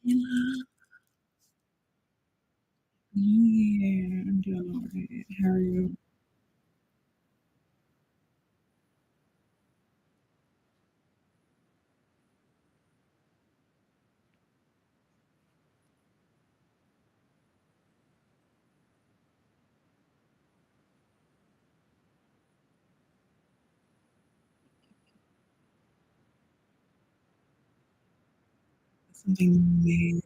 Hello, New Year. I'm doing all right. How are you? Something new.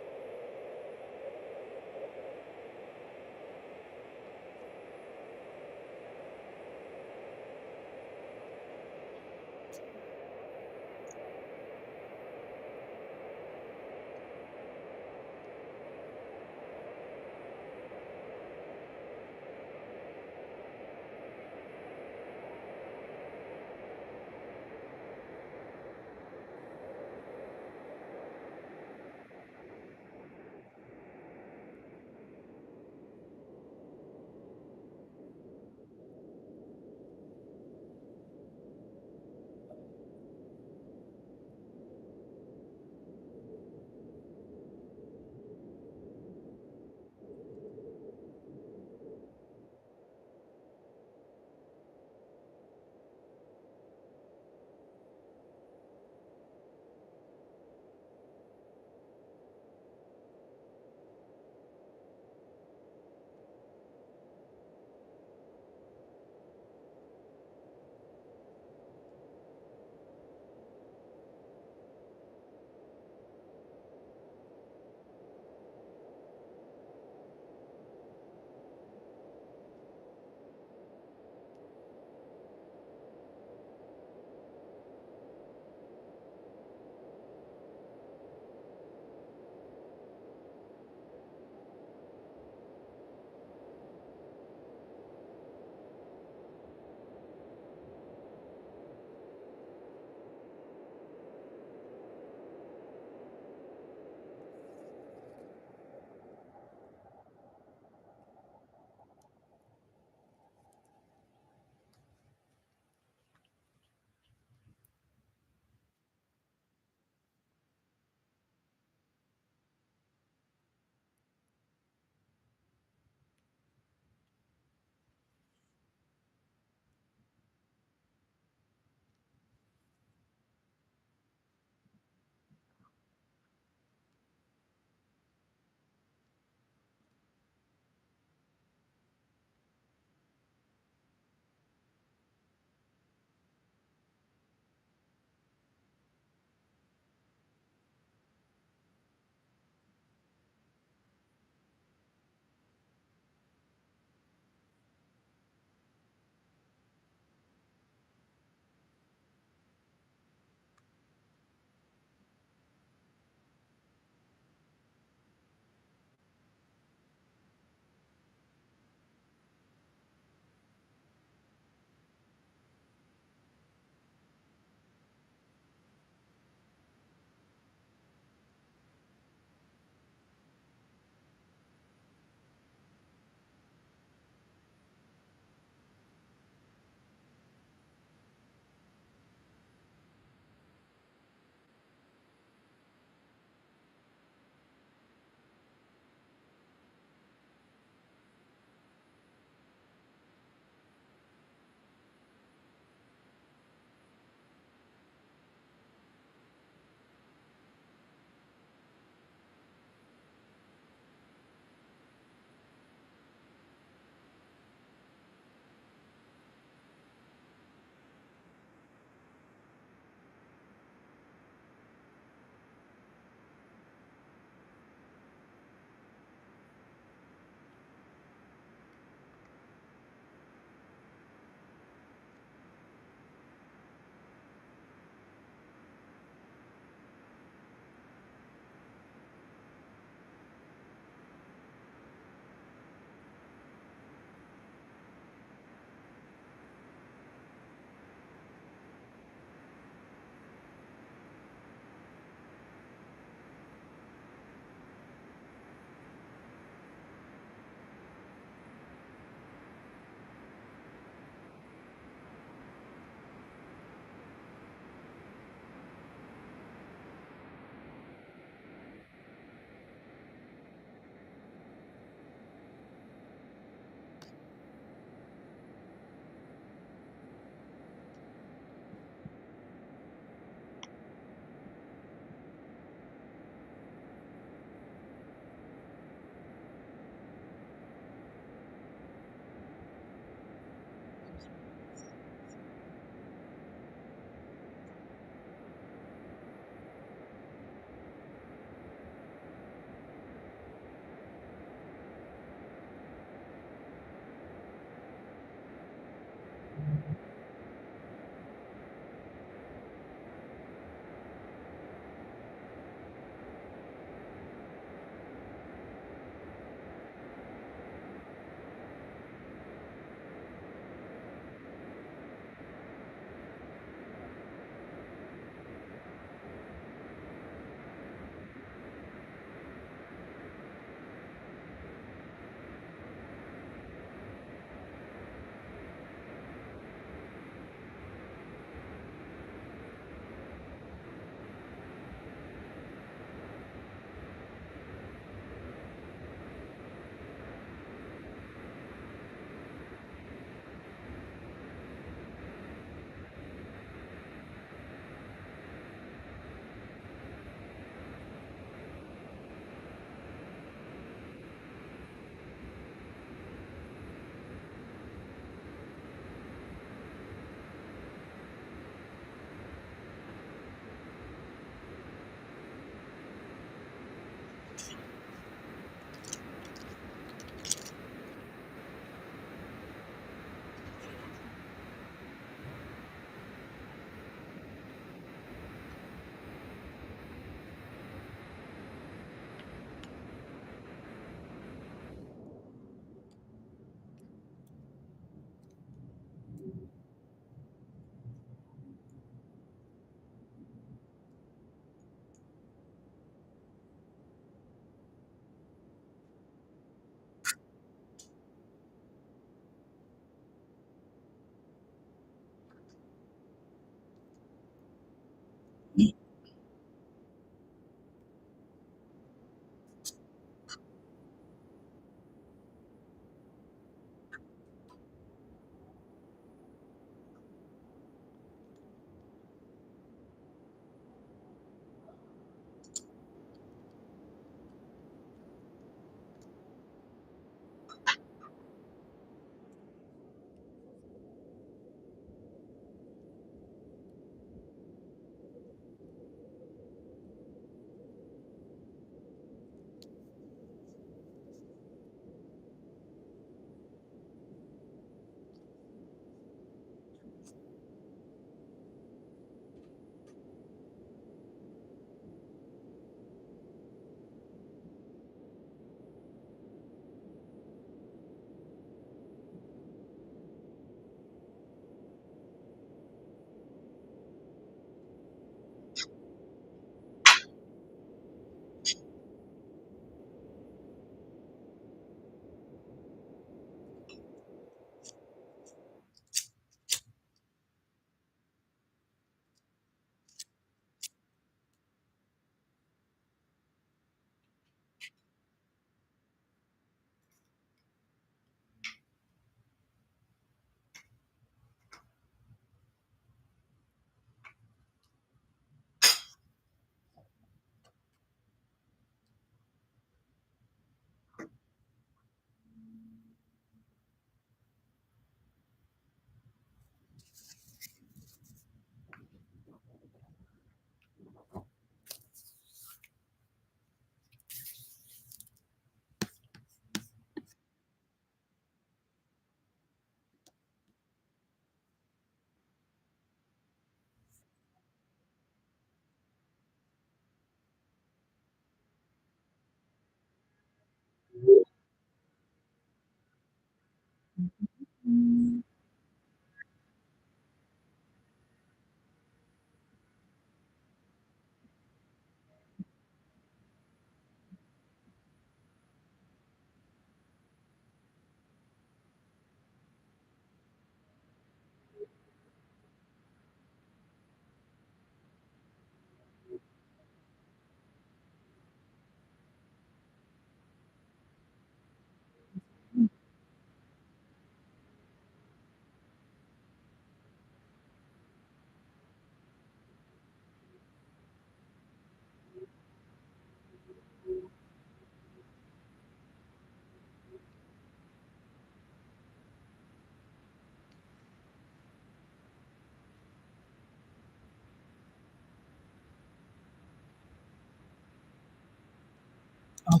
Oh,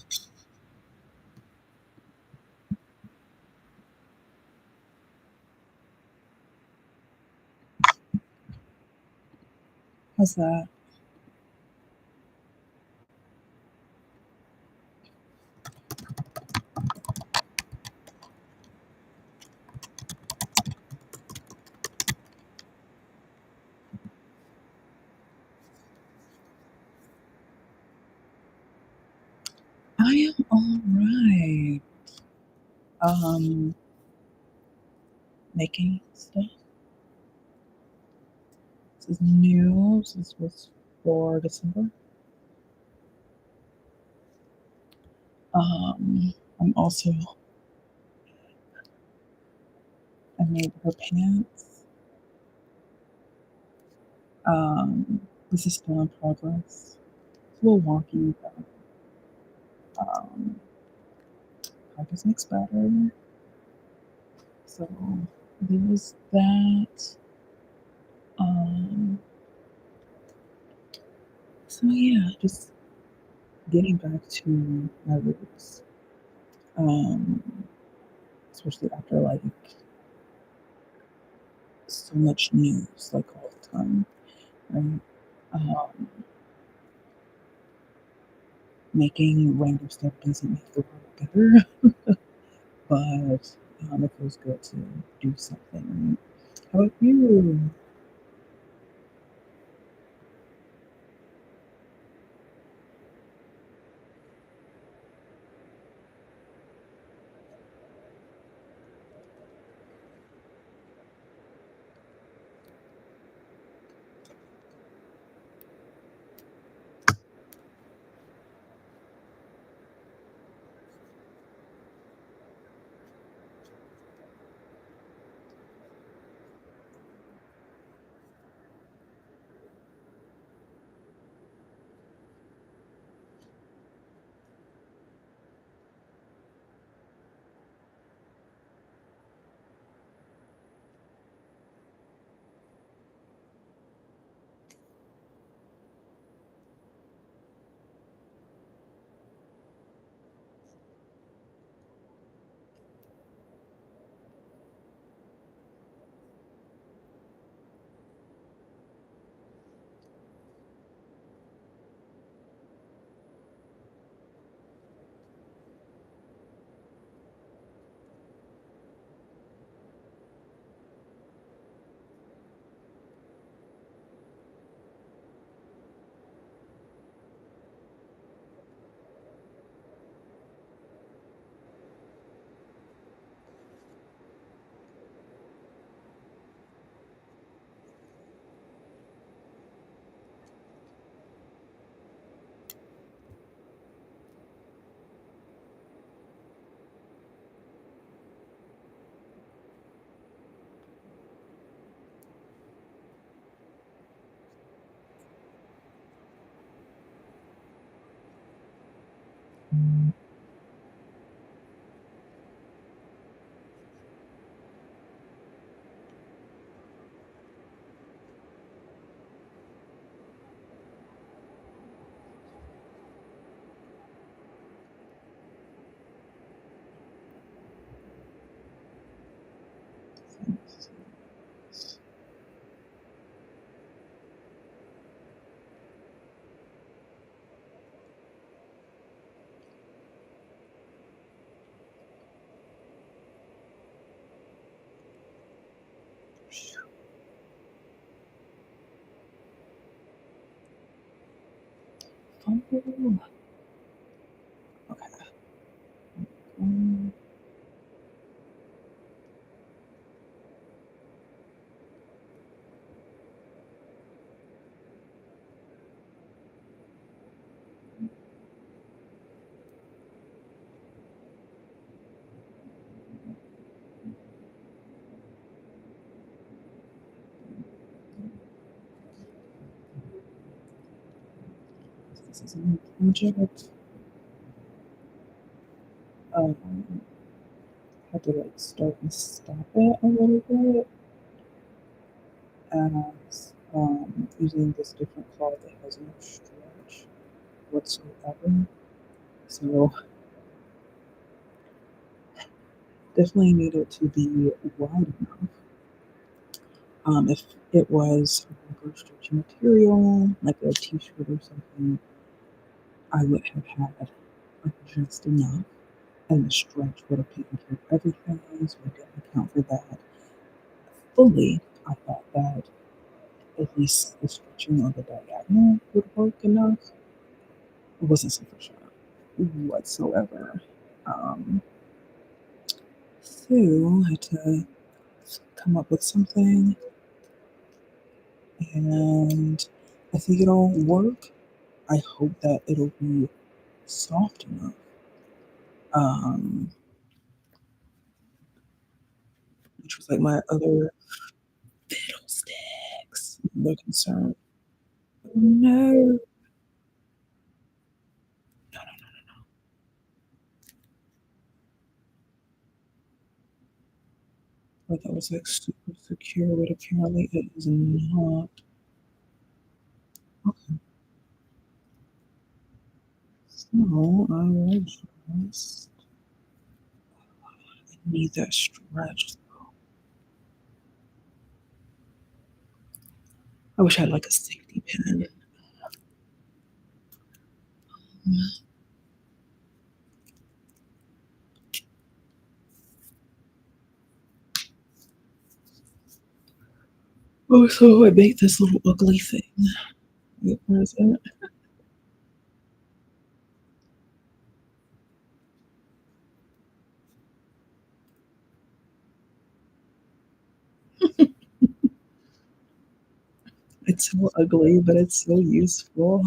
how's that? I am all right. Um, Making stuff. This is new. This was for December. I'm also I made her pants. This is still in progress. It's a little wonky, but um, practice makes better. So there's that. Um, so yeah, just getting back to my roots. Um, Especially after like so much news, like all the time, right? Um, Making random stuff doesn't make the world better, but it feels good to do something, right? How about you? Fumble. Okay. Um, this is a new project. Um, Had to like start and stop it a little bit as using this different cloth that has no stretch whatsoever. So definitely needed to be wide enough. If it was like a stretchy material, like a t-shirt or something, I would have had like just enough, and the stretch would have taken care of everything. So I didn't account for that fully. I thought that at least the stretching on the diagonal would work enough. It wasn't sufficient whatsoever. Um, so I had to come up with something, and I think it'll work. I hope that it'll be soft enough. Um, which was like my other fiddlesticks, the concern. No, I thought it was like super secure, but apparently it is not. Okay, so I will just need that stretch. I wish I had like a safety pin. Oh, so I made this little ugly thing. Wait, where is it? It's so ugly, but it's so useful.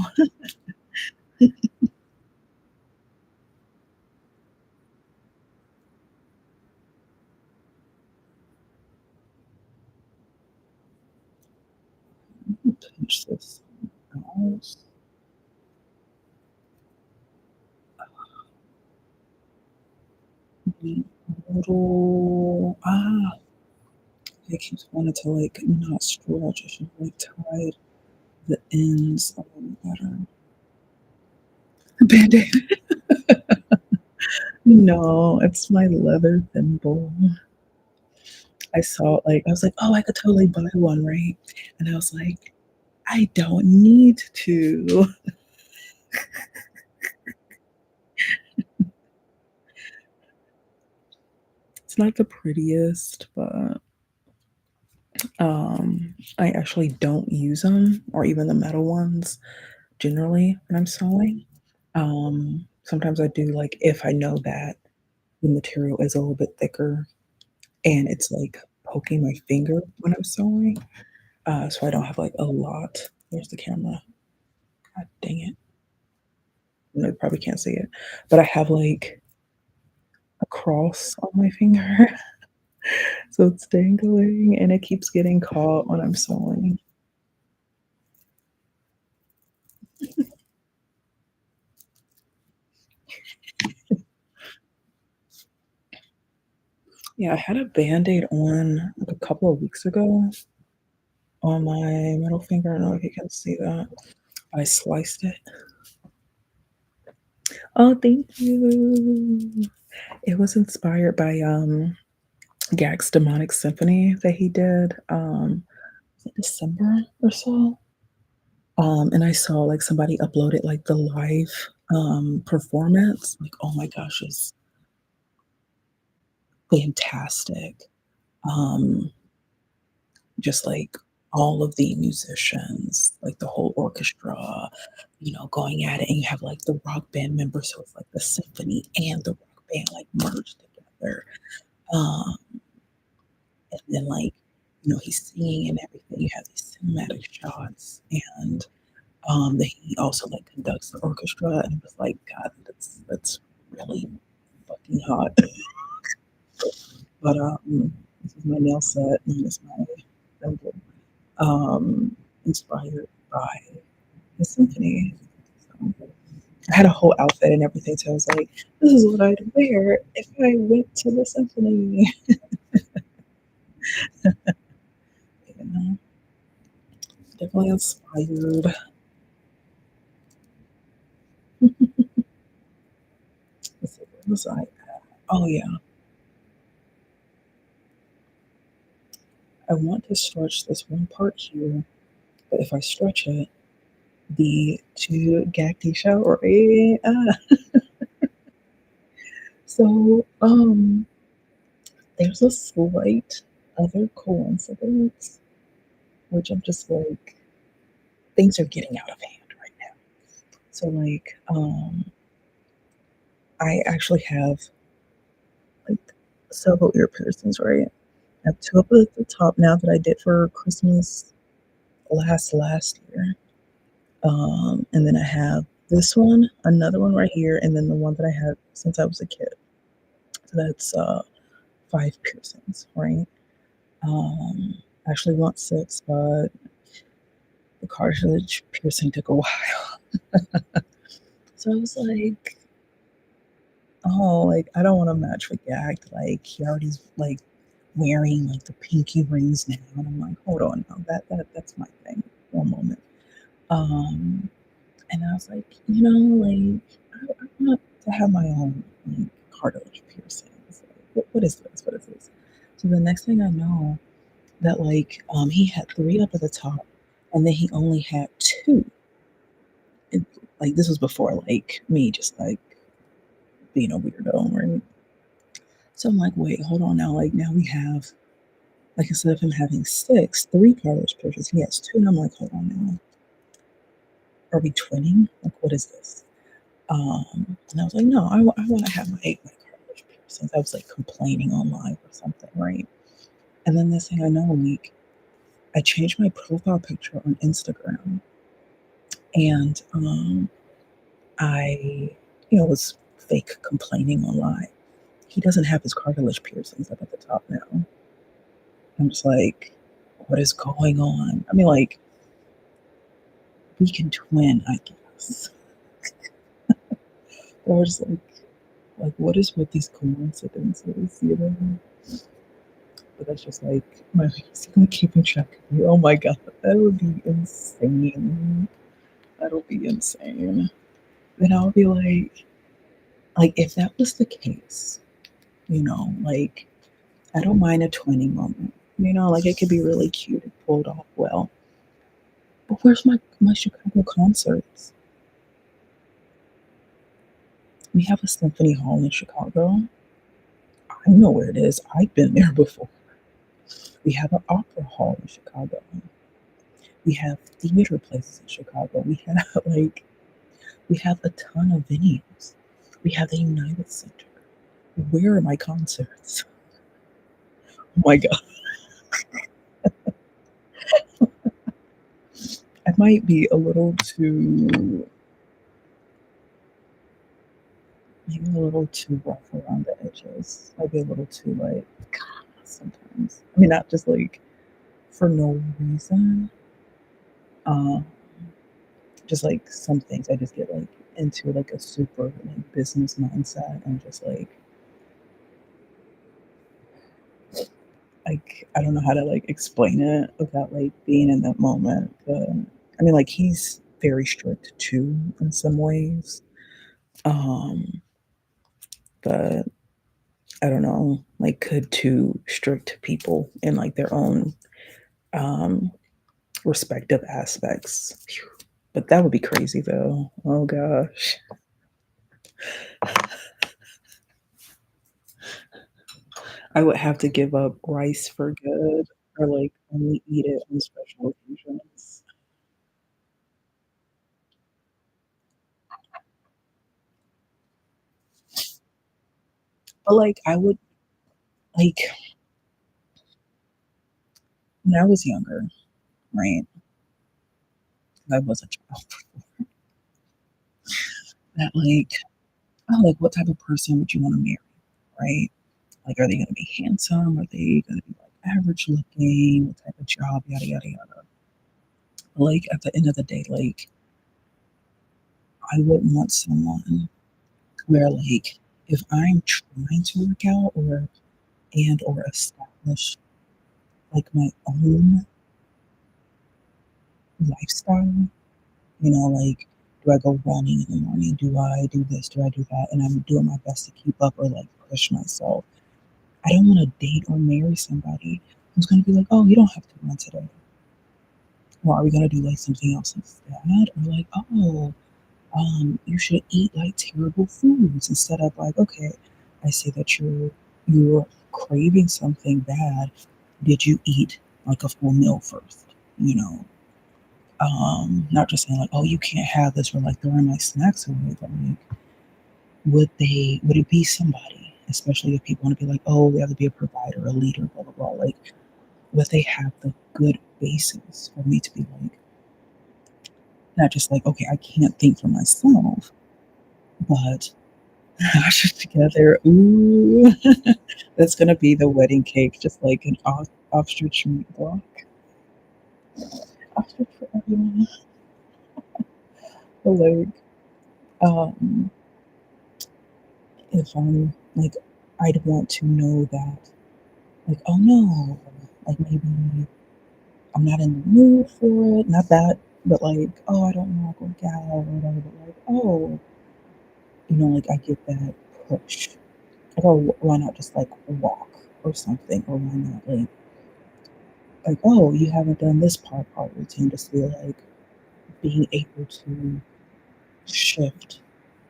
Pinch this out. The little it keeps wanting to like not stretch. I should have like tied the ends a little better. Band-aid. No, it's my leather thimble. I saw it like I was like, oh, I could totally buy one, right? And I was like, I don't need to. It's not the prettiest, but I actually don't use them or even the metal ones generally when I'm sewing. Sometimes I do like if I know that the material is a little bit thicker and it's like poking my finger when I'm sewing. So I don't have like a lot. There's the camera. God dang it. No, you probably can't see it. But I have like a cross on my finger. So it's dangling and it keeps getting caught when I'm sewing. Yeah, I had a band-aid on like a couple of weeks ago on my middle finger. I don't know if you can see that. I sliced it. Oh, thank you. It was inspired by Gag's Demonic Symphony that he did was it December or so. And I saw like somebody uploaded like the live performance. Like, oh my gosh, it's fantastic. Um, just like all of the musicians, like the whole orchestra, going at it, and you have like the rock band members, so it's like the symphony and the rock band like merged together. Um, and then like, he's singing and everything. You have these cinematic shots, and then he also like conducts the orchestra, and it was like, God, that's really fucking hot. But this is my nail set, and this is my thimble, inspired by the symphony. So I had a whole outfit and everything, so I was like, this is what I'd wear if I went to the symphony. You know, definitely inspired. was I oh, yeah. I want to stretch this one part here, but if I stretch it, the to gag show or so, there's a slight other coincidence, which I'm just like, things are getting out of hand right now. So, like, I actually have like several ear piercings, right? I have two up at the top now that I did for Christmas last year. And then I have this one, another one right here, and then the one that I had since I was a kid. So that's five piercings, right? I actually want six, but the cartilage piercing took a while. So I was like, oh, like I don't want to match with Gagged. Like he already's like wearing like the pinky rings now, and I'm like, hold on, no, that's my thing. One moment. Um, and I was like, like I want to have my own like cartilage piercings. Like, what is this? What is this? So the next thing I know, that like he had three up at the top, and then he only had two. And, like this was before like me just like being a weirdo, right? So I'm like, wait, hold on now. Like now we have like instead of him having six, three cartilage piercings, he has two. And I'm like, hold on now. Are we twinning? Like what is this? And I was like, no, I want to have my cartilage piercings. I was like complaining online or something, right? And then this thing I know, like I changed my profile picture on Instagram, and I, was fake complaining online. He doesn't have his cartilage piercings up at the top now. I'm just like, what is going on? I mean, like, we can twin, I guess. Or just like, what is with these coincidences, you know? But that's just like, my is gonna keeping track of you. Oh my god, that would be insane. That'll be insane. Then I'll be like, if that was the case, like, I don't mind a twinning moment. Like it could be really cute and pulled off well. But where's my Chicago concerts? We have a symphony hall in Chicago. I know where it is. I've been there before. We have an opera hall in Chicago. We have theater places in Chicago. We have we have a ton of venues. We have the United Center. Where are my concerts? Oh my god. I might be a little too maybe a little too rough around the edges. Maybe a little too like sometimes. I mean not just like for no reason. Um just like some things I just get like into like a super like business mindset and just like I don't know how to like explain it without like being in that moment. But I mean like he's very strict too in some ways. Um but I don't know, like could two strict people in like their own um respective aspects. Phew. But that would be crazy though. Oh gosh. I would have to give up rice for good or like only eat it on special occasions. But like I would like when I was younger, right? I was a child. That like, oh, like what type of person would you want to marry, right? Like, are they going to be handsome? Are they going to be like average looking? What type of job? Yada yada yada. Like at the end of the day, like I wouldn't want someone where like if I'm trying to work out or establish like my own lifestyle, like Do I go running in the morning? Do I do this? Do I do that? And I'm doing my best to keep up or like push myself. I don't want to date or marry somebody who's going to be like, oh, you don't have to run today. Or are we going to do like something else instead? Or like, oh, you should eat like terrible foods instead of like, okay, I see that you're craving something bad. Did you eat like a full meal first? You know, not just saying like, oh, you can't have this or like throwing my snacks away, but like, would it be somebody, especially if people want to be like, oh, we have to be a provider, a leader, blah blah blah. Like, would they have the good basis for me to be like, not just like, okay, I can't think for myself, but hash it together. Ooh, that's gonna be the wedding cake, just like an ostrich meat block. Ostrich for everyone. But like, um, if I'm like, I'd want to know that, like, oh no, like maybe I'm not in the mood for it. Not that, but like, oh, I don't want to work out or whatever. But like, oh, like I get that push. Like, oh, why not just like walk or something, or why not like, oh, you haven't done this part routine, just feel like being able to shift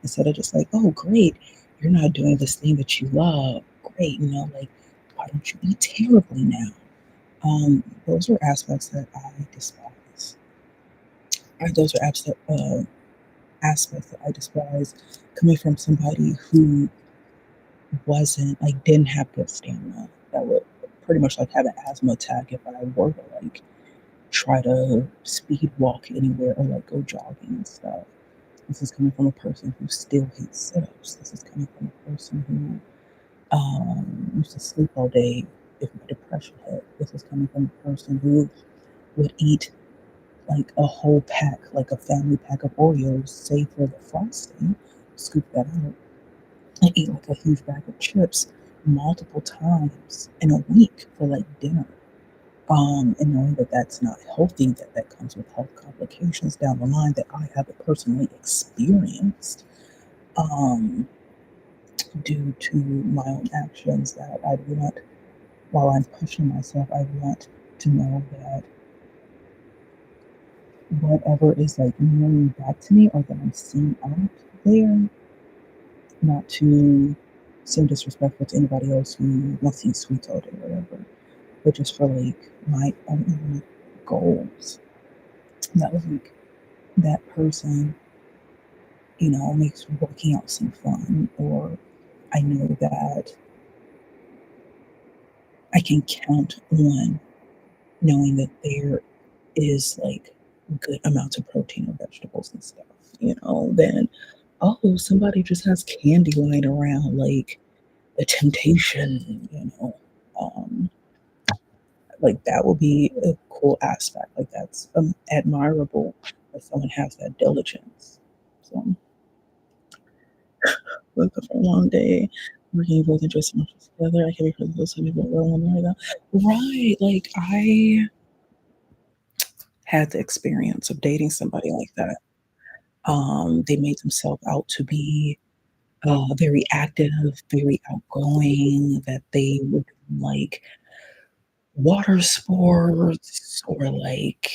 instead of just like, oh, great, you're not doing this thing that you love. Great, like, why don't you eat terribly now? Those are aspects that I despise. Those are aspects that I despise coming from somebody who wasn't like didn't have good stamina. That would pretty much like have an asthma attack if I were to like try to speed walk anywhere or like go jogging and stuff. This is coming from a person who still hates sit-ups. This is coming from a person who used to sleep all day if my depression hit. This is coming from a person who would eat like a whole pack, like a family pack of Oreos, save for the frosting, scoop that out, and eat like a huge bag of chips multiple times in a week for like dinner. And knowing that that's not healthy, that comes with health complications down the line that I haven't personally experienced um, due to my own actions. That I want, while I'm pushing myself, I want to know that whatever is like mirroring back to me or that I'm seeing out there, not to seem disrespectful to anybody else who wants to eat sweets all day or whatever, but just for like my own goals. That was like that person, makes working out seem fun, or I know that I can count on knowing that there is like good amounts of protein or vegetables and stuff, then oh, somebody just has candy lying around, like the temptation, Um, like that will be a cool aspect. Like that's admirable that someone has that diligence. So, woke up for a long day. We can both enjoy so much together. I can't wait for those to be well on right now. Right. Like I had the experience of dating somebody like that. They made themselves out to be very active, very outgoing, that they would like water sports or like,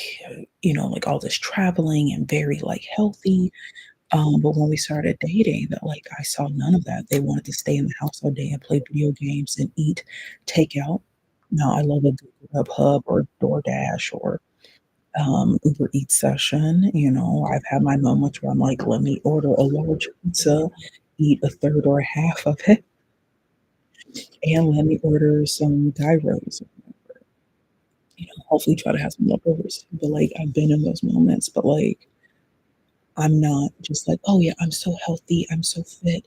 like all this traveling and very like healthy. But when we started dating, that like I saw none of that. They wanted to stay in the house all day and play video games and eat takeout. Now I love a good Grubhub or DoorDash or Uber Eats session. I've had my moments where I'm like, let me order a large pizza, eat a third or a half of it, and let me order some gyros. Hopefully try to have some leftovers. But like I've been in those moments, but like I'm not just like, oh yeah, I'm so healthy, I'm so fit,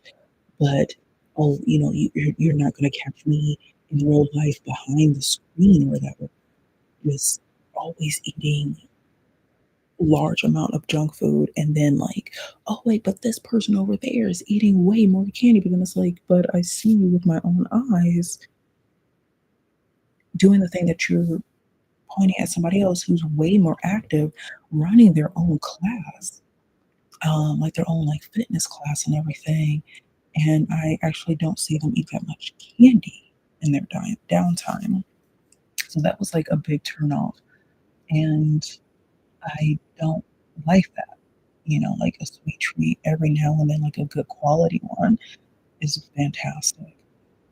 but oh, you're not gonna catch me in real life behind the screen or whatever, just always eating large amount of junk food and then like, oh wait, but this person over there is eating way more candy, but then it's like, but I see you with my own eyes doing the thing that you're pointing at somebody else who's way more active running their own class. like their own like fitness class and everything. And I actually don't see them eat that much candy in their downtime. So that was like a big turnoff. And I don't like that. Like a sweet treat every now and then, like a good quality one is fantastic.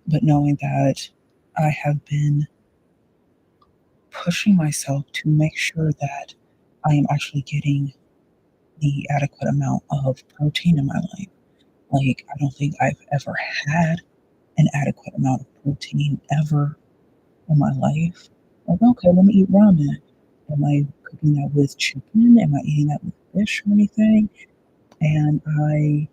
But knowing that I have been pushing myself to make sure that I am actually getting the adequate amount of protein in my life. Like, I don't think I've ever had an adequate amount of protein ever in my life. Like, okay, let me eat ramen. Am I cooking that with chicken? Am I eating that with fish or anything? And I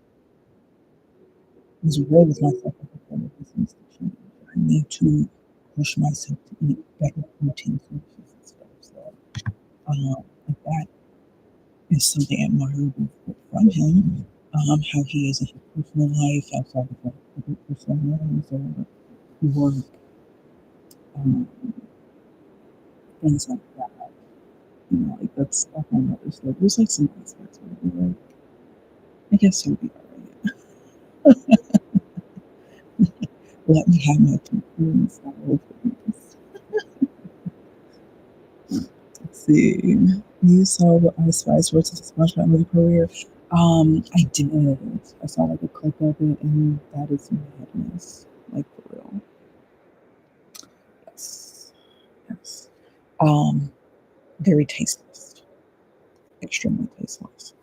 was real with myself before this needs to change. I need to push myself to eat better protein sources and stuff. So, like that is something admirable from him. How he is in his personal life outside of like public personalities or work, um, things like that. Like that's a whole other story. There's like some aspects where I'd be like, I guess he'll be alright. Let me have my computing style, please. Let's see. You saw the Ice Spice versus the SpongeBob movie career. I did. I saw like a clip of it, and that is madness. Like for real. Yes. Yes. Um, very tasteless. Extremely tasteless.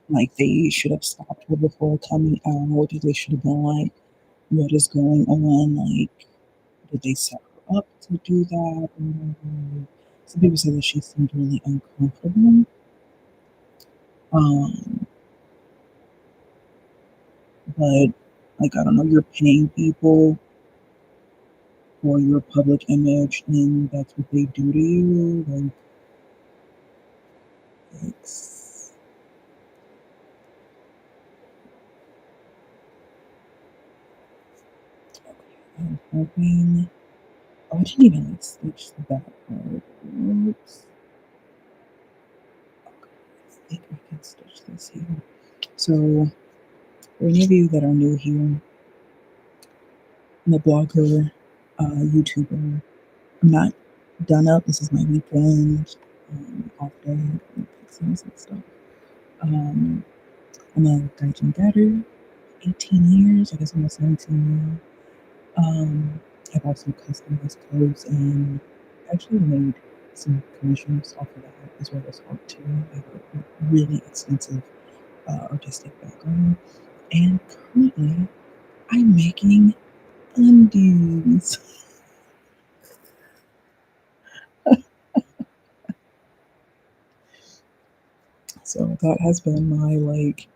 Like they should have stopped her before coming out. They should have been like, what is going on? Like, did they set her up to do that? Or whatever? Some people say that she seemed really uncomfortable. Um, but like I don't know, you're paying people for your public image, and that's what they do to you. Like, it's, I'm hoping. Oh, I didn't even like stitch that part. Oops. Okay, I think I can stitch this here. So, for any of you that are new here, I'm a blogger, YouTuber. I'm not done up. This is my weekend, off day, pixels and stuff. Um, I'm a Gaijin Garu, 18 years, I guess almost 17 now. I've also customized clothes and actually made some commissions off of that as well as art too. I have a really extensive artistic background. And currently, I'm making undies. So that has been my like,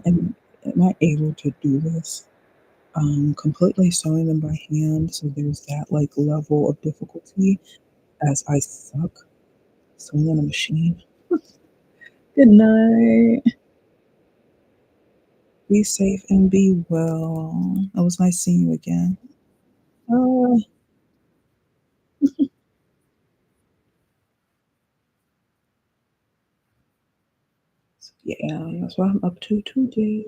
am I able to do this? Completely sewing them by hand, so there's that like level of difficulty as I suck sewing on a machine. Good night. Be safe and be well. It was nice seeing you again. Uh, yeah, that's what I'm up to today.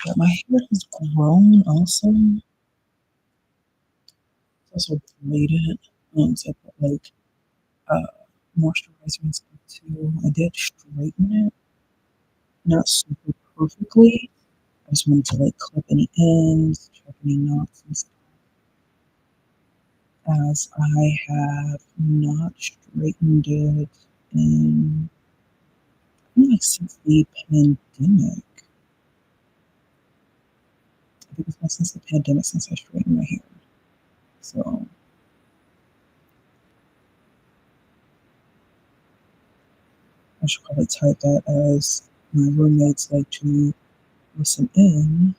Yeah, my hair has grown also. It's also braided. So I put like uh, moisturizer and stuff too. I did straighten it, not super perfectly. I just wanted to like clip any ends, check any knots and stuff, as I have not straightened it in I think like since the pandemic. I think it's been since the pandemic since I straightened my hair. So I should probably type that as my roommates like to listen in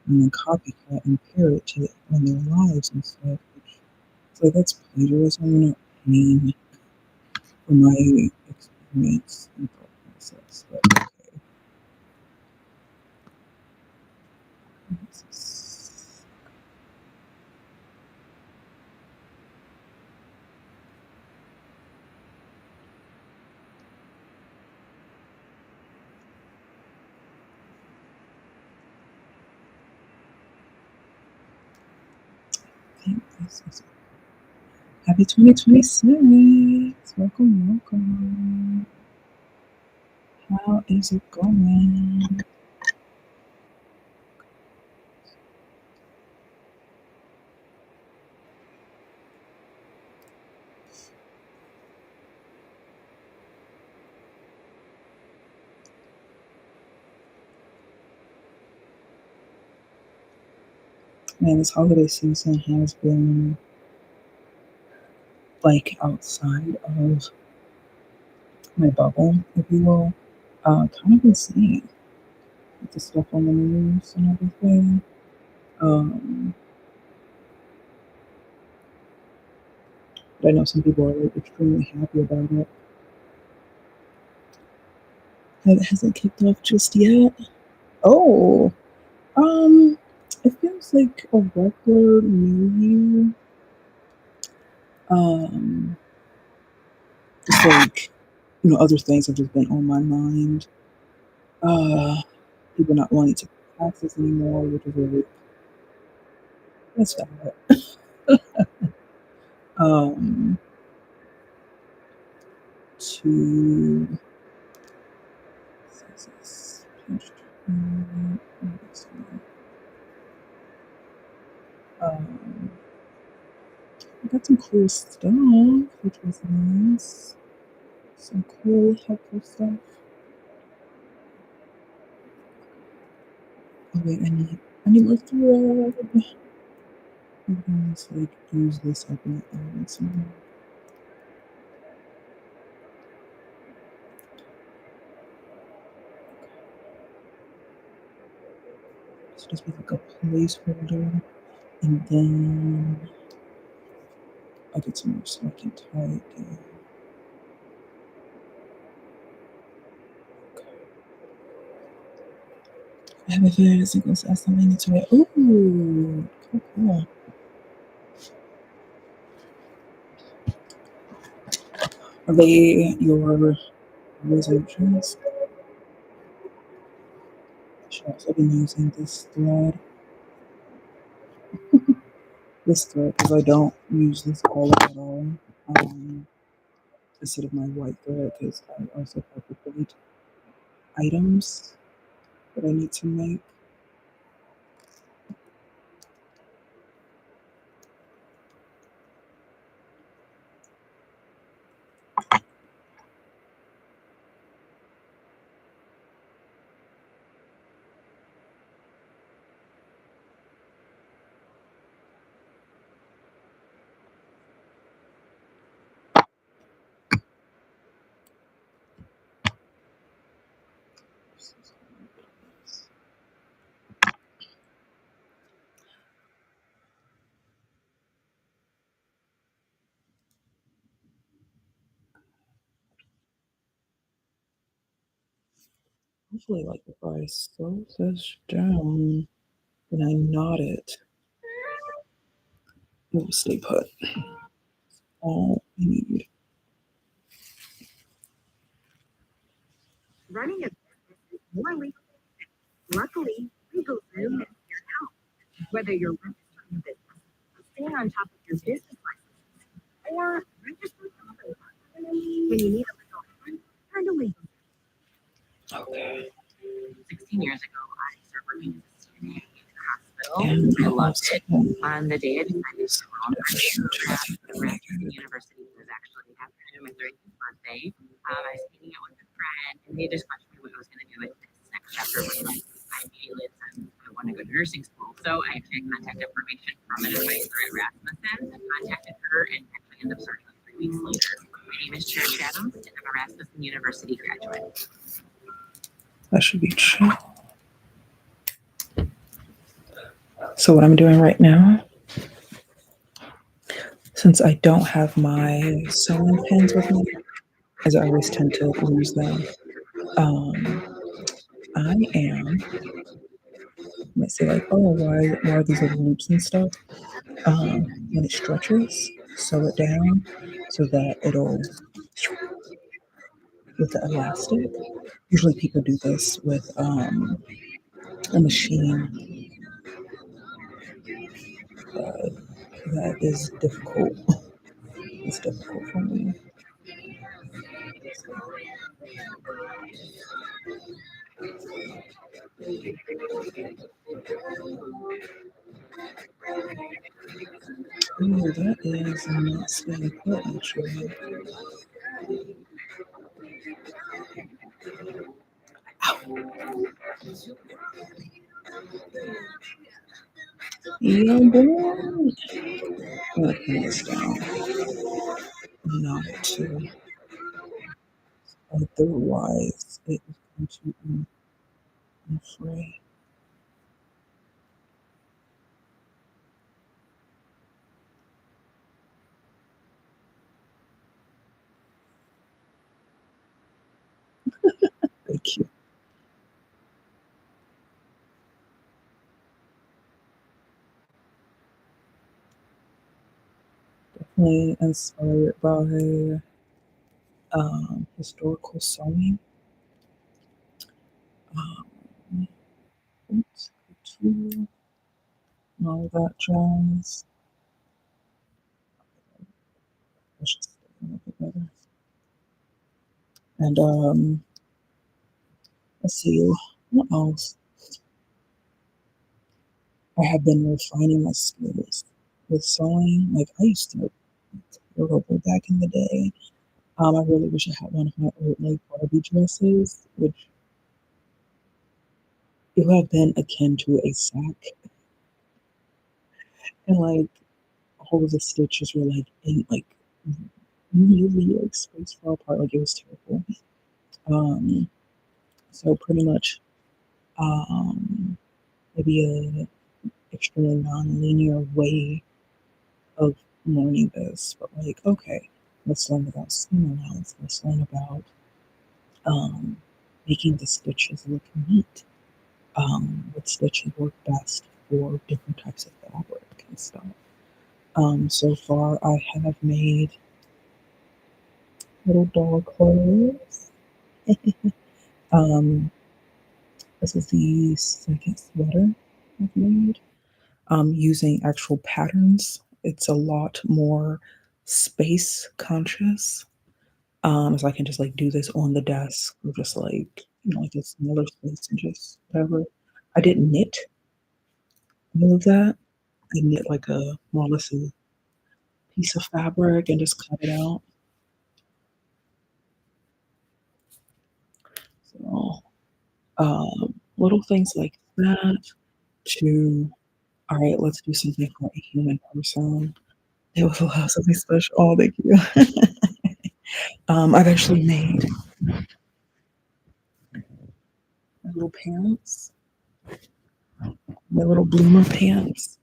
and then copycat and pair it to on their lives and stuff. So that's plagiarism, not pain from my experience and thought process. But okay. I think this is happy 2026. Welcome, welcome. How is it going? Man, this holiday season has been like outside of my bubble, if you will. Kind of insane with the stuff on the news and everything. Um, but I know some people are like extremely happy about it. It hasn't kicked off just yet. Oh, um, it feels like a regular New Year. Um, just like other things have just been on my mind. Uh, People not wanting to pay taxes anymore, which is really that's bad. Um, to um, I got some cool stuff, which was nice. Some cool, helpful stuff. Oh wait, I need more thread. I'm going to like use this up in the oven somewhere. So just make like a placeholder, and then I'll get some more so I can tie it down. I have a feeling this is going to add something into it. Ooh, cool. Are they your resolutions? I should also be using this thread, because I don't use this color at all. Um, Instead of my white thread, because I also have the white items that I need to make. Hopefully, like if I slow this down and I knot it, it will stay put. All I need. Running a business is more legal. Luckily, LegalZoom is here to help. Whether you're registering a business, staying on top of your business licenses, or registering a when you need a legal hand, turn to LegalZoom. Okay. 16 years ago, I started working as a CNA in the hospital. I loved it. On the day I decided to enroll in the Rasmussen University was actually after my 30th birthday. I was meeting out with a friend, and they just questioned me what I was going to do with this next chapter of my life. I immediately said I want to go to nursing school. So I actually had contact information from an advisor at Rasmussen, contacted her, and actually ended up starting 3 weeks later. My name is Trish Adams, and I'm a Rasmussen University graduate. That should be chill. So what I'm doing right now, since I don't have my sewing pins with me, as I always tend to lose them, um, I am, might say like, oh, why are these little loops and stuff? When it stretches, sew it down so that it'll, with the elastic. Usually people do this with a machine uh, that is difficult. It's difficult for me. Oh, that is not staying put actually. Yeah, boy. I'm gonna pin this down. Not to. Otherwise, it is going to unfray. Thank you. Definitely inspired by historical sewing. Um, oops, couture, and all that jazz. I should stick them a little bit better. And let's see what else. I have been refining my skills with sewing. Like I used to terrible back in the day. I really wish I had one of my old like Barbie dresses, which it would have been akin to a sack, and like all of the stitches were like in like really like spaced far apart. Like it was terrible. Um, so pretty much, um, maybe a extremely non-linear way of learning this, but like, okay, let's learn about seam allowance. Let's learn about um, making the stitches look neat. What stitches work best for different types of fabric and stuff. So far, I have made little dog clothes. um, this is the second sweater I've made. Using actual patterns, it's a lot more space conscious. So I can just like do this on the desk or just like like a smaller space and just whatever. I didn't knit all of that. I knit like a more or less a piece of fabric and just cut it out. So little things like that to all right, let's do something for a human person. It was something special. Oh, thank you. I've actually made my little pants, my little bloomer pants.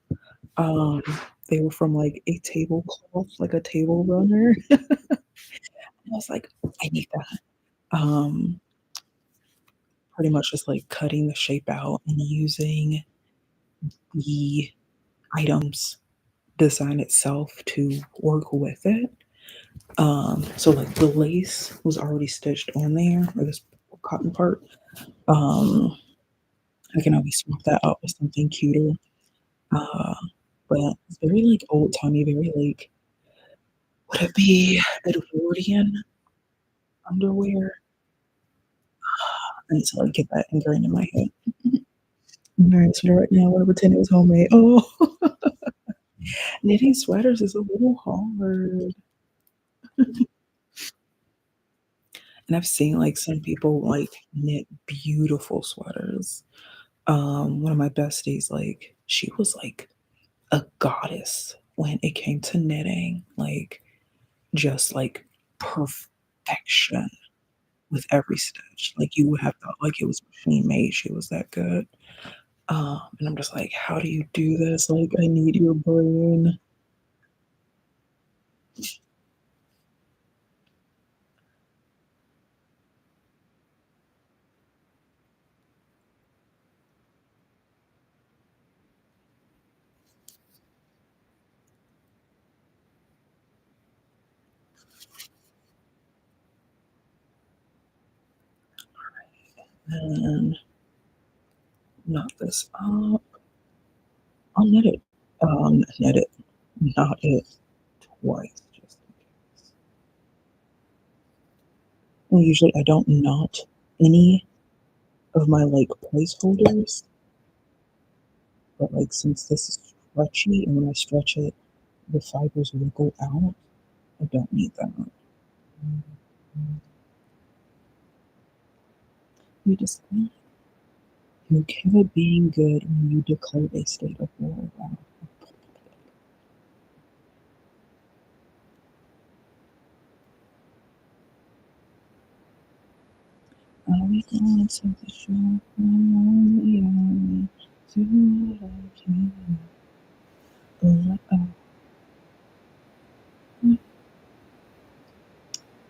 Um, they were from like a tablecloth, like a table runner. I was like, I need that. Um, Pretty much just like cutting the shape out and using the items design itself to work with it. So like the lace was already stitched on there, or this cotton part. Um, I can always swap that out with something cuter. Uh, but it's very like old timey, very like would it be Edwardian underwear? I need to like get that ingrained in my head. I'm wearing a sweater right now. I want to pretend it was homemade. Oh, knitting sweaters is a little hard. And I've seen like some people like knit beautiful sweaters. One of my besties, like she was like a goddess when it came to knitting, like just like perfection with every stitch. Like you would have thought like it was machine made. She was that good. And I'm just like, "How do you do this? Like, I need your brain." And knot this up. I'll knit it, knot it twice just in case. And usually I don't knot any of my, like, placeholders, but, like, since this is stretchy and when I stretch it, the fibers wiggle out, I don't need that. You just you kill it being good when you declare a state of war. Wow. Are we going to the shop? Yeah, do what I can.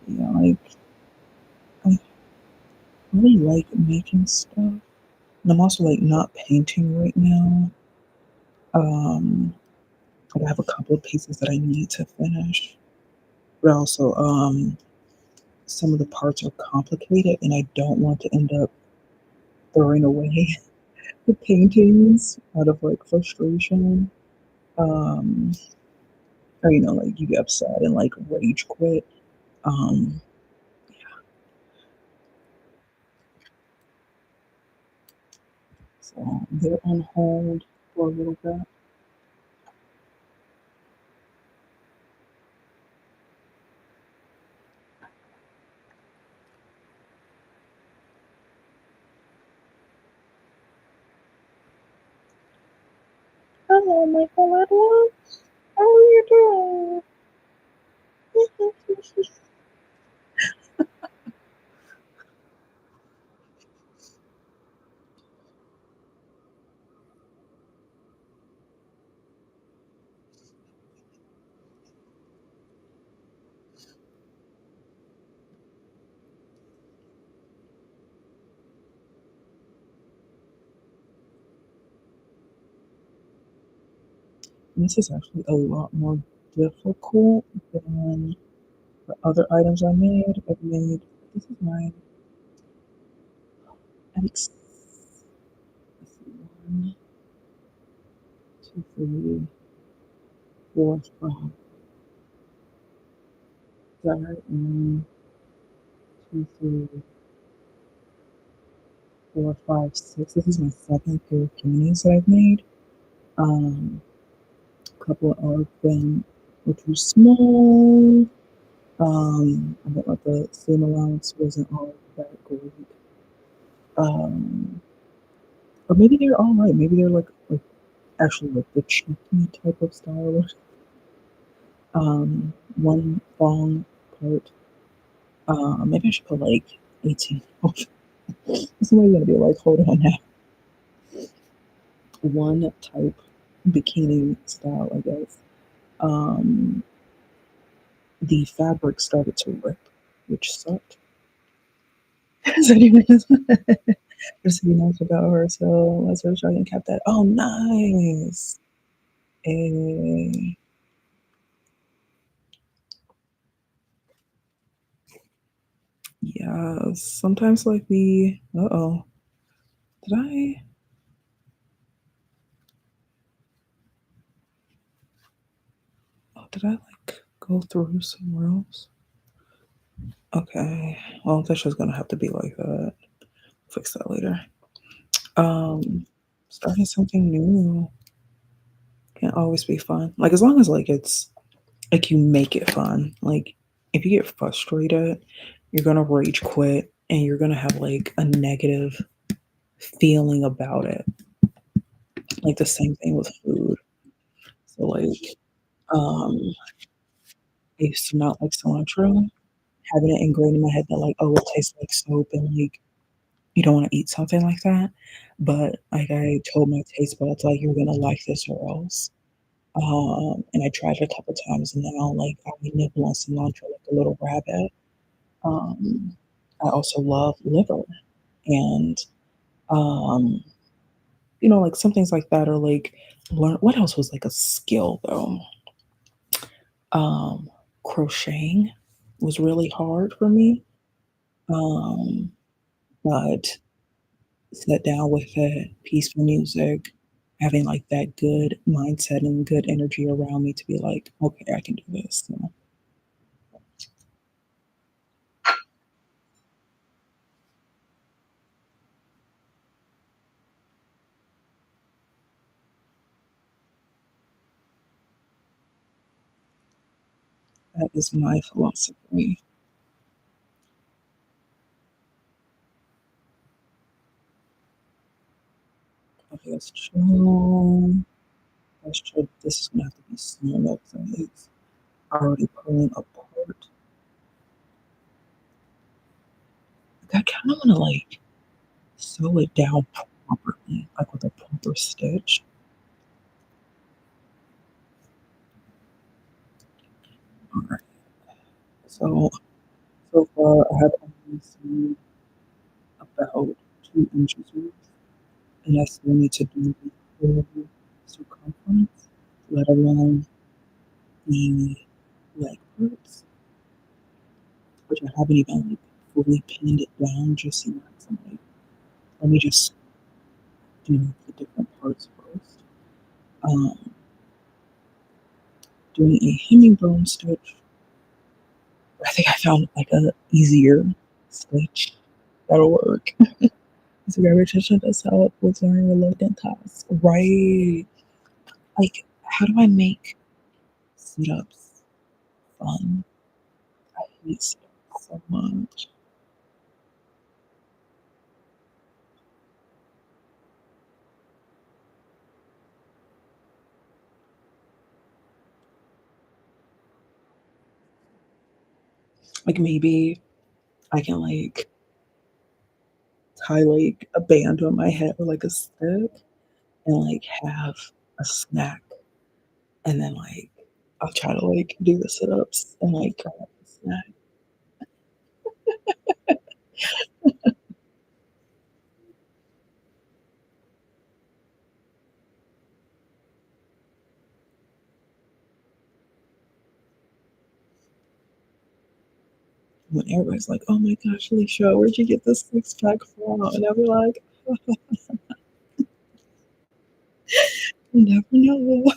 Yeah, like I really like making stuff. And I'm also like not painting right now. Um, I have a couple of pieces that I need to finish, but also some of the parts are complicated, and I don't want to end up throwing away the paintings out of like frustration. Um, or like you get upset and like rage quit. Um, so they're on hold for a little bit. Hello, my beloved one. How are you doing? This is actually a lot more difficult than the other items I made. I've made, this is my, let's see, one, two, three, four, five. Is that right? One, two, three, four, five, six. This is my second pair of canis that I've made. A couple of them were too small. I felt like the seam allowance wasn't all that great. Um, or maybe they're all right. Maybe they're like actually like the chunky type of style. One long part. Maybe I should put like 18. Somebody's gonna be like, hold on now. One type bikini style, I guess. Um, the fabric started to rip, which sucked. So anyway, just to be nice about her. So let's make sure I can cap that. Oh, nice. Eh, yeah. Sometimes like we. Uh-oh. Did I? Oh, did I like go through somewhere else? Okay. Well, that's just gonna have to be like that. Fix that later. Um, Starting something new can always be fun. Like as long as like it's like you make it fun. Like if you get frustrated, you're gonna rage quit and you're gonna have like a negative feeling about it. Like the same thing with food. So like I used to not like cilantro, having it ingrained in my head that like, oh, it tastes like soap and like you don't wanna eat something like that, but, like, I told my taste buds, like, "You're gonna like this or else." And I tried it a couple times, and now, like, I would nibble on cilantro like a little rabbit. Um, I also love liver, and, um, like, some things like that are, like, learn what else was, like, a skill, though? Um, Crocheting was really hard for me, um, but sit down with it, peaceful music, having, like, that good mindset and good energy around me to be like, "Okay, I can do this," That is my philosophy. Okay, let's chill. Let's chill. This is gonna have to be slow because it's already pulling apart. Like, I kinda wanna, like, sew it down properly, like, with a proper stitch. Alright, so, so far, I have only sewn about 2 inches worth, and I still need to do the whole circumference, let alone the leg parts, which I haven't even, like, fully pinned it down just yet. So I'm like, let me just do the different parts first. Um, Doing a hemmingbone stitch. I think I found like a easier stitch that'll work. So repetition does help with learning reluctant tasks. Right. Like, how do I make sit-ups fun? I hate sit-ups so much. Like maybe I can like tie like a band on my head or like a stick and like have a snack and then like I'll try to like do the sit-ups and like grab the snack. When everybody's like, "Oh my gosh, Alicia, where'd you get this six pack from?" And I'll be like, "You never know."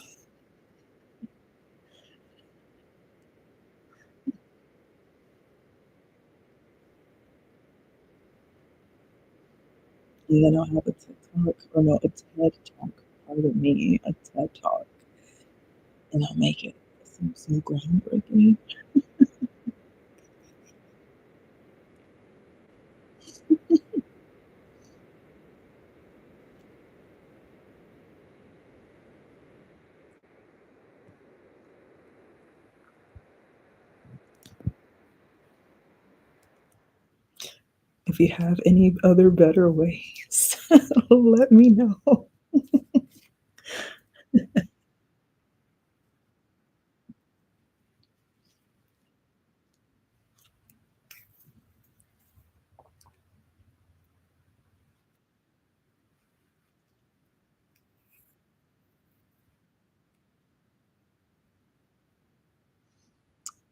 And then I'll have a TikTok, or no, a TED Talk, pardon me, a TED Talk, and I'll make it seem so groundbreaking. If you have any other better ways, let me know.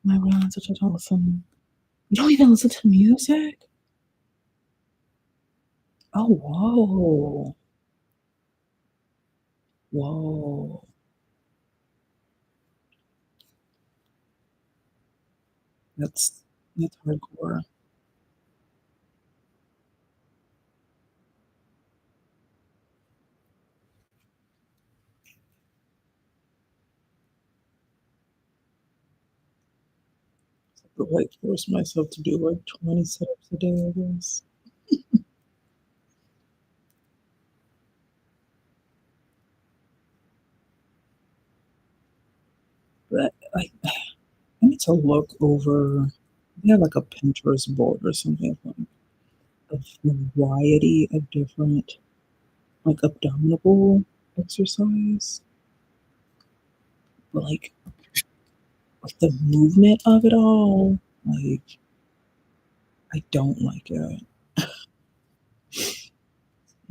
My God, such a awesome. You don't even listen to music? Oh, whoa. Whoa. That's that's hardcore. But like force myself to do like 20 sit-ups a day, I guess. But like I need to look over. They have like a Pinterest board or something. a variety of different, like, abdominal exercise, but, like, the movement of it all, like, I don't like it.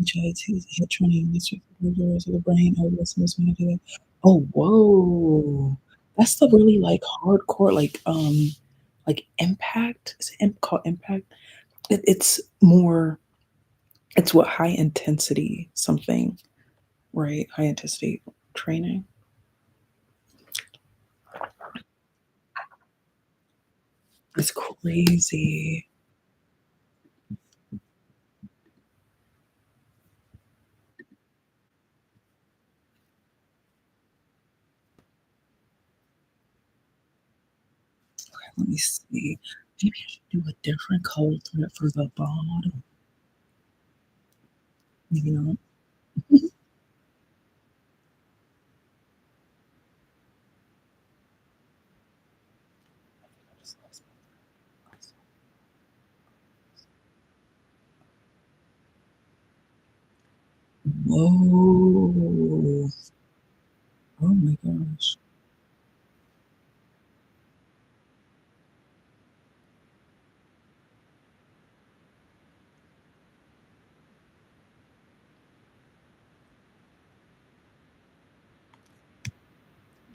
HIIT hit training, this of the brain, oh, listeners wanna do it. Oh, whoa! That's the really, like, hardcore, like, impact? Is it called impact? It's more it's what, high intensity something, right? High intensity training. It's crazy. Let me see. Maybe I should do a different color thread for the bottom. Maybe not. Whoa. Oh my gosh.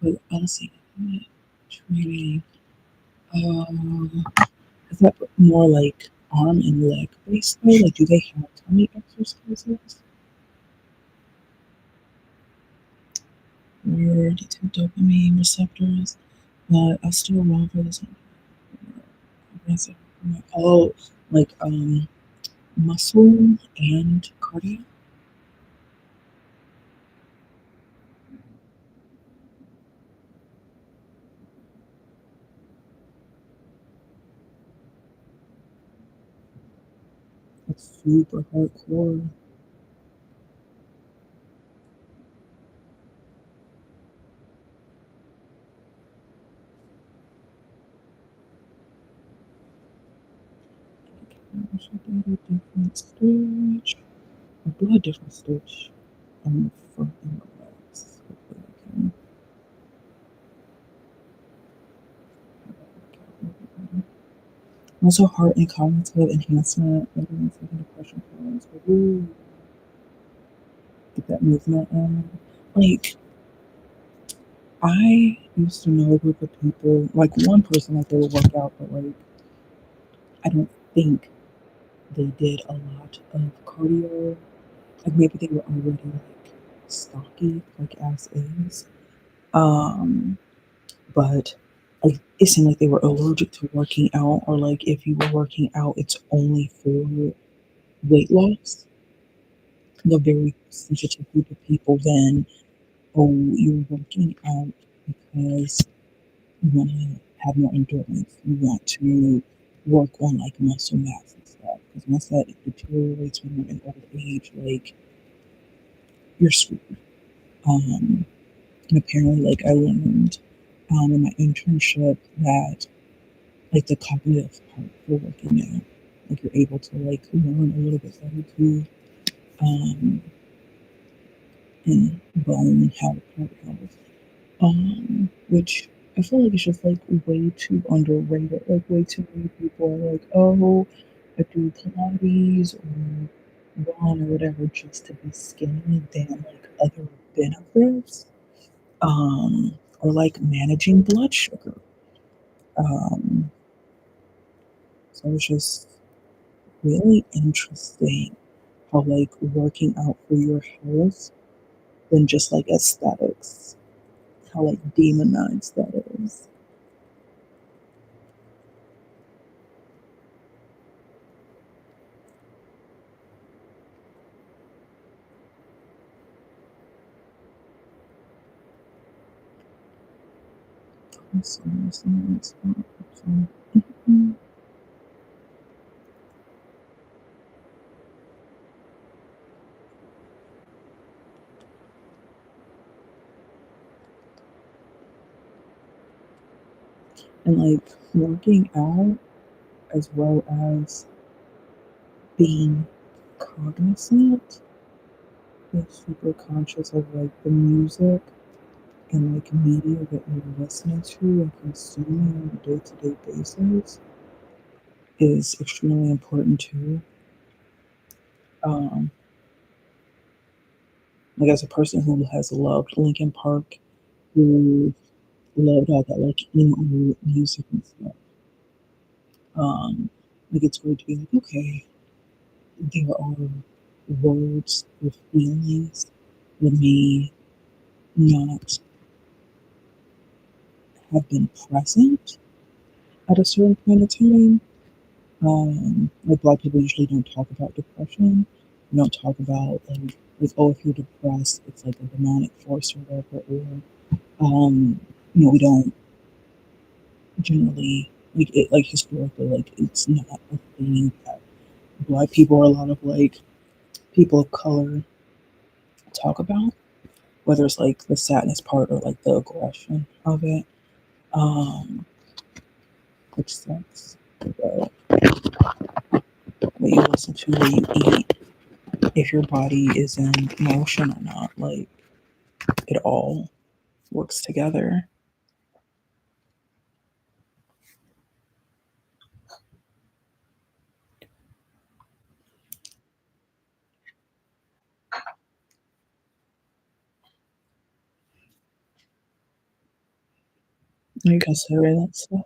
But honestly, training, um, is that more like arm and leg based though? Like, do they have tummy exercises? Or detect dopamine receptors? But I still wrong for this one. Oh, like muscle and cardio? It's super hardcore. I should do a different stitch. I do a different stitch on the front and the legs. Hopefully I can have that work out a little bit better. Also, heart and cognitive enhancement, everyone's taking depression problems. But ooh, get that movement in. Like, I used to know a group of people, like one person that they would work out, but like, I don't think they did a lot of cardio. Like, maybe they were already like stocky, like as is. Um, but like it seemed like they were allergic to working out, or like if you were working out, it's only for weight loss. The very sensitive group of people, then, oh, you're working out because you want to have more endurance. You want to work on like muscle mass and stuff. Because once that deteriorates when you're in old age, like you're screwed. And apparently, like I learned in my internship that like the cognitive part for working out, like you're able to like learn a little bit better too, um, and bone health, which I feel like it's just like way too underrated. Like way too many people are like, oh, I do Pilates or run or whatever just to be skinny. Than like other benefits, or like managing blood sugar. Um, so it's just really interesting how like working out for your health than just like aesthetics, how like demonized that is. And like working out as well as being cognizant and super conscious of like the music and like media that you're listening to and consuming on a day-to-day basis is extremely important too. Um, like as a person who has loved Linkin Park, who loved all that like emo music and stuff, like it's great to be like, okay, there are words or feelings that may not have been present at a certain point in time. Like Black people usually don't talk about depression. We don't talk about like oh if you're depressed it's like a demonic force or whatever or we don't generally like historically like it's not a thing that Black people or a lot of like people of color talk about, whether it's like the sadness part or like the aggression of it, um, which sucks. But what you listen to, what you eat, if your body is in motion or not, like it all works together. You consider that stuff.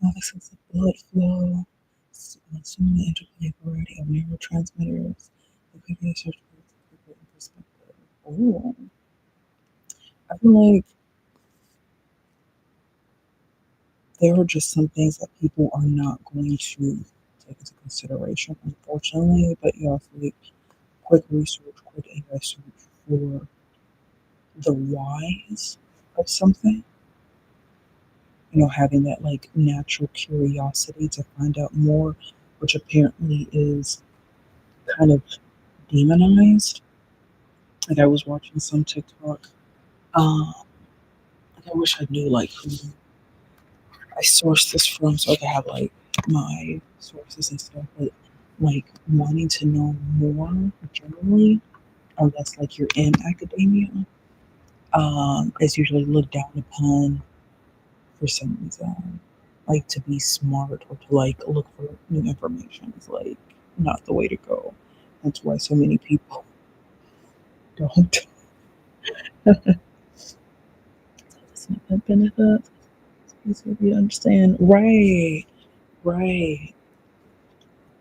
So this is the blood flow, assuming the interplay of variety of neurotransmitters, the previous search for perspective. Oh, I feel like there are just some things that people are not going to take into consideration, unfortunately. But you also like quick research, quick AI search for the whys of something. Having that like natural curiosity to find out more, which apparently is kind of demonized. Like I was watching some TikTok. Like I wish I knew like who I sourced this from so I could have like my sources and stuff. But like wanting to know more generally, unless like you're in academia, is usually looked down upon for some reason. Like to be smart or to like look for new information is like not the way to go. That's why so many people don't. Listen to that benefit. It's easy for you to understand. Right, right.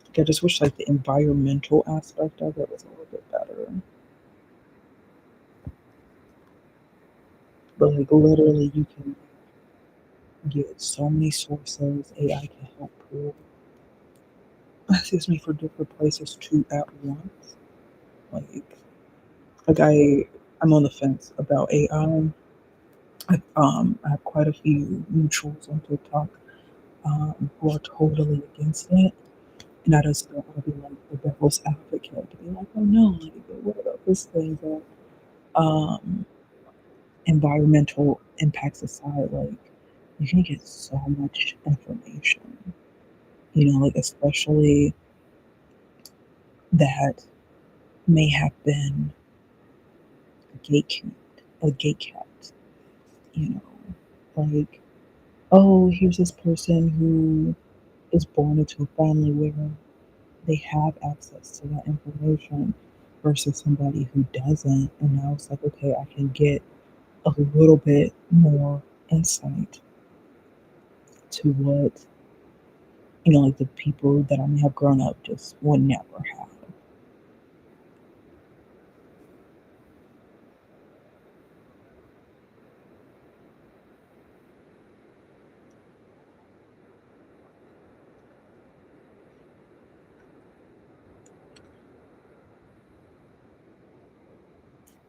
Like, I just wish like the environmental aspect of it was a little bit better. But like literally, you can get so many sources. AI can help pull. Excuse me for different places too at once. Like, I'm on the fence about AI. I have quite a few mutuals on TikTok who are totally against it. And I just don't want to be like the devil's advocate to be like, oh no, like, what about this thing that um, environmental impacts aside, like you can get so much information, like especially that may have been gate kept, you know, like, oh, here's this person who is born into a family where they have access to that information versus somebody who doesn't. And now it's like, okay, I can get a little bit more insight to what, like the people that I may have grown up just would never have.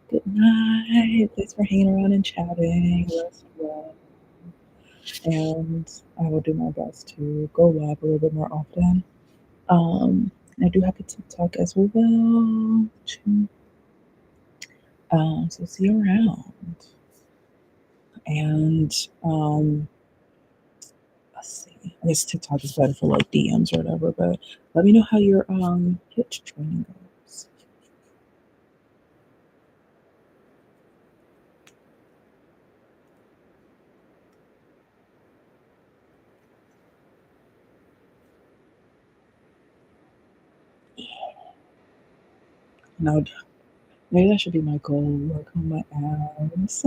Good night. Thanks for hanging around and chatting. Rest well. And I will do my best to go live a little bit more often. I do have a TikTok as well. So see you around. And let's see. I guess TikTok is better for like DMs or whatever. But let me know how your pitch training goes. Now, maybe that should be my goal. Work on my abs.